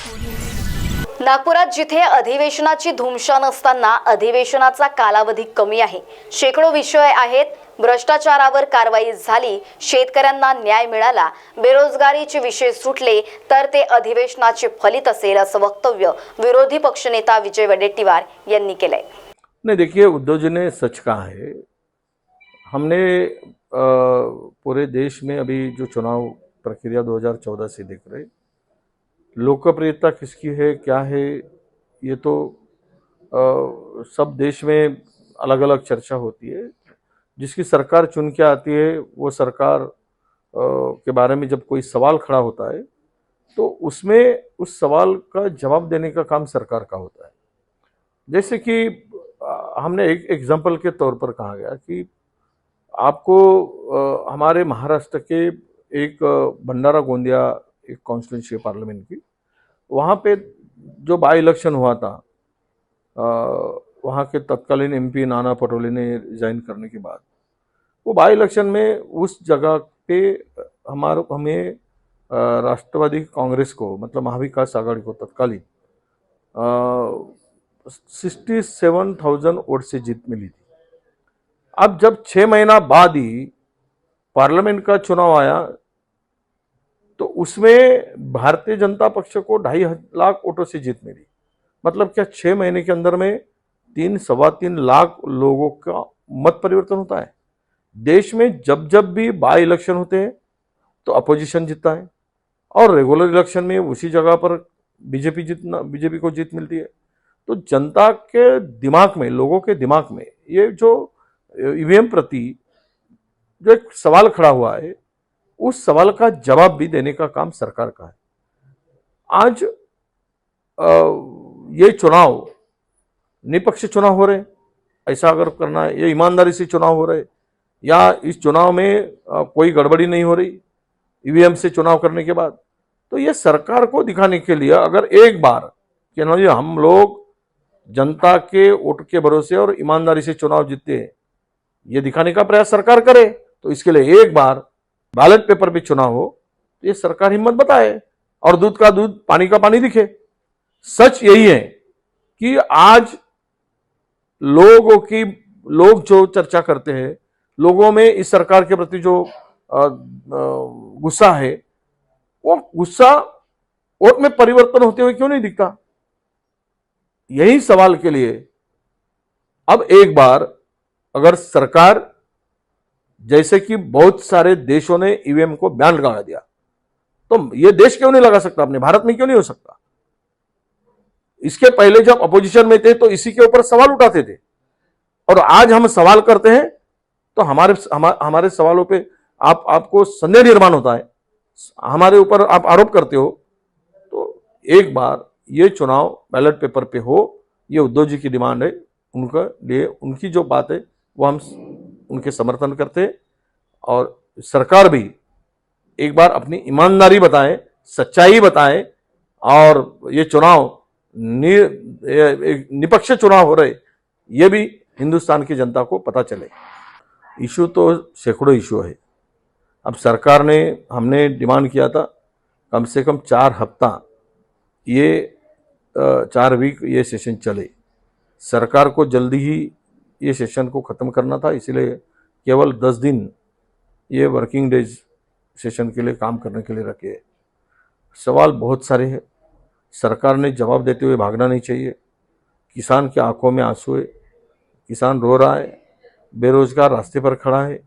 नागपुरात जिथे अधिवेशनाची धुमशान असताना अधिवेशनाचा कालावधी कमी आहे, शेकडो विषय आहेत, भ्रष्टाचारावर कारवाई झाली, शेतकऱ्यांना न्याय मिळाला, बेरोजगारीचे विषय सुटले तर ते अधिवेशनाचे फलित असेल असं वक्तव्य विरोधी पक्षनेता विजय वडेट्टीवार यांनी केलंय। नहीं, देखिए, उद्धव जी ने सच कहा है। हमने पूरे देश में अभी जो चुनाव प्रक्रिया 2014 से देख रहे, लोकप्रियता किसकी है क्या है ये तो सब देश में अलग अलग चर्चा होती है। जिसकी सरकार चुन के आती है वो सरकार के बारे में जब कोई सवाल खड़ा होता है तो उसमें उस सवाल का जवाब देने का काम सरकार का होता है। जैसे कि हमने एक एग्जाम्पल के तौर पर कहा गया कि आपको हमारे महाराष्ट्र के एक भंडारा गोंदिया एक कॉन्स्टिट्यूंसी पार्लियामेंट की, वहाँ पे जो बाई इलेक्शन हुआ था, वहाँ के तत्कालीन एमपी नाना पटोले ने रिजाइन करने के बाद वो बाई इलेक्शन में उस जगह पे हमें राष्ट्रवादी कांग्रेस को, मतलब महाविकास आघाड़ी को तत्कालीन 67,000 वोट से जीत मिली थी। अब जब 6 महीना बाद ही पार्लियामेंट का चुनाव आया तो उसमें भारतीय जनता पक्ष को 2.5 लाख वोटों से जीत मिली। मतलब क्या 6 महीने के अंदर में 3-3.25 लाख लोगों का मत परिवर्तन होता है। देश में जब जब भी बाई इलेक्शन होते हैं तो अपोजिशन जीतता है और रेगुलर इलेक्शन में उसी जगह पर बीजेपी को जीत मिलती है। तो जनता के दिमाग में, लोगों के दिमाग में ये जो ईवीएम प्रति जो एक सवाल खड़ा हुआ है, उस सवाल का जवाब भी देने का काम सरकार का है। आज ये चुनाव निष्पक्ष चुनाव हो रहे, ऐसा अगर करना है, ये ईमानदारी से चुनाव हो रहे या इस चुनाव में कोई गड़बड़ी नहीं हो रही ईवीएम से चुनाव करने के बाद, तो ये सरकार को दिखाने के लिए अगर एक बार कि ना, ये हम लोग जनता के वोट के भरोसे और ईमानदारी से चुनाव जीतते हैं, ये दिखाने का प्रयास सरकार करे, तो इसके लिए एक बार बैलेट पेपर पे चुनाव हो तो ये सरकार हिम्मत बताए और दूध का दूध पानी का पानी दिखे। सच यही है कि आज लोग जो चर्चा करते हैं, लोगों में इस सरकार के प्रति जो गुस्सा है, वो गुस्सा वोट में परिवर्तन होते हुए क्यों नहीं दिखता। यही सवाल के लिए अब एक बार अगर सरकार, जैसे कि बहुत सारे देशों ने ईवीएम को बैन लगा दिया, तो ये देश क्यों नहीं लगा सकता, अपने भारत में क्यों नहीं हो सकता। इसके पहले जब अपोजिशन में थे तो इसी के ऊपर सवाल उठाते थे और आज हम सवाल करते हैं तो हमारे सवालों पे आपको संदेह निर्माण होता है, हमारे ऊपर आप आरोप करते हो। तो एक बार ये चुनाव बैलेट पेपर पे हो, ये उद्धव जी की डिमांड है, उनका लिए उनकी जो बात है वो हम उनके समर्थन करते हैं और सरकार भी एक बार अपनी ईमानदारी बताए, सच्चाई बताए और ये चुनाव निष्पक्ष चुनाव हो रहे, ये भी हिंदुस्तान की जनता को पता चले। इशू तो सैकड़ों इशू है। अब सरकार ने, हमने डिमांड किया था कम से कम 4 हफ्ता, ये 4 वीक ये सेशन चले। सरकार को जल्दी ही ये सेशन को ख़त्म करना था, इसलिए केवल 10 दिन ये वर्किंग डेज सेशन के लिए काम करने के लिए रखे। सवाल बहुत सारे हैं, सरकार ने जवाब देते हुए भागना नहीं चाहिए। किसान की आंखों में आंसू है, किसान रो रहा है, बेरोजगार रास्ते पर खड़ा है,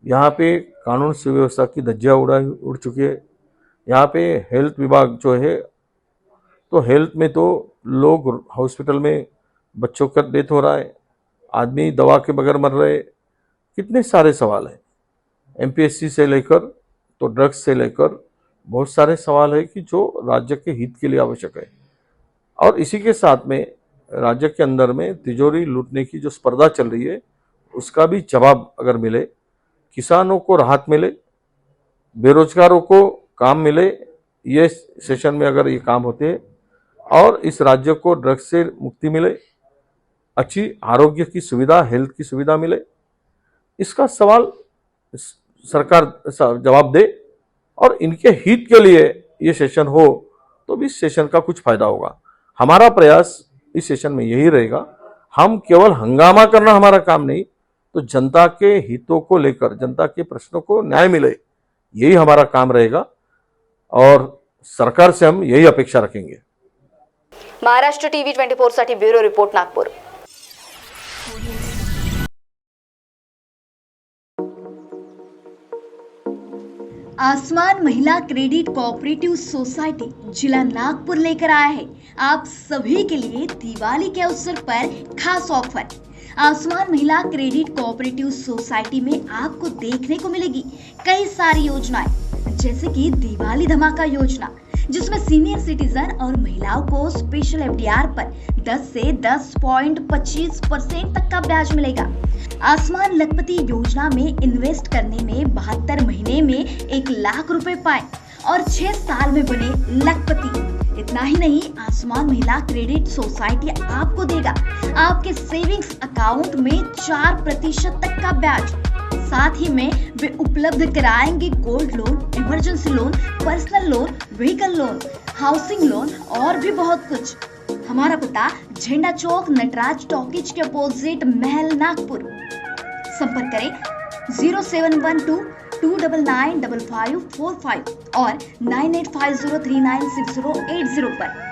यहाँ पे कानून सुव्यवस्था की धज्जियाँ उड़ चुकी है। यहाँ पे हेल्थ विभाग जो है, तो हेल्थ में तो लोग हॉस्पिटल में बच्चों का डेथ हो रहा है, आदमी दवा के बगैर मर रहे, कितने सारे सवाल हैं। एमपीएससी से लेकर तो ड्रग्स से लेकर बहुत सारे सवाल है कि जो राज्य के हित के लिए आवश्यक है। और इसी के साथ में राज्य के अंदर में तिजोरी लूटने की जो स्पर्धा चल रही है, उसका भी जवाब अगर मिले, किसानों को राहत मिले, बेरोजगारों को काम मिले, ये सेशन में अगर ये काम होते हैं और इस राज्य को ड्रग्स से मुक्ति मिले, अच्छी आरोग्य की सुविधा, हेल्थ की सुविधा मिले, इसका सवाल सरकार जवाब दे और इनके हित के लिए ये सेशन हो, तो भी इस सेशन का कुछ फायदा होगा। हमारा प्रयास इस सेशन में यही रहेगा, हम केवल हंगामा करना हमारा काम नहीं, तो जनता के हितों को लेकर, जनता के प्रश्नों को न्याय मिले, यही हमारा काम रहेगा और सरकार से हम यही अपेक्षा रखेंगे। महाराष्ट्र टीव्ही 24 साठी ब्युरो रिपोर्ट, नागपूर। आसमान महिला क्रेडिट कोऑपरेटिव सोसाइटी जिला नागपुर लेकर आया है आप सभी के लिए दिवाली के अवसर पर खास ऑफर। आसमान महिला क्रेडिट कोऑपरेटिव सोसाइटी में आपको देखने को मिलेगी कई सारी योजनाएं, जैसे कि दिवाली धमाका योजना, जिसमें सीनियर सिटीजन और महिलाओं को स्पेशल एफडीआर पर 10 से 10.25% तक का ब्याज मिलेगा। आसमान लखपति योजना में इन्वेस्ट करने में 72 महीने में 1 लाख रुपए पाए और 6 साल में बने लखपति। इतना ही नहीं, आसमान महिला क्रेडिट सोसाइटी आपको देगा आपके सेविंग्स अकाउंट में 4% तक का ब्याज। साथ ही में वे उपलब्ध कराएंगे gold loan, emergency loan, personal loan, vehicle loan, housing loan और भी बहुत कुछ। हमारा पता झंडा चौक नटराज टॉकीज के अपोजिट महल, नागपुर। संपर्क करें 0712-299-5545 और 9850396080 पर।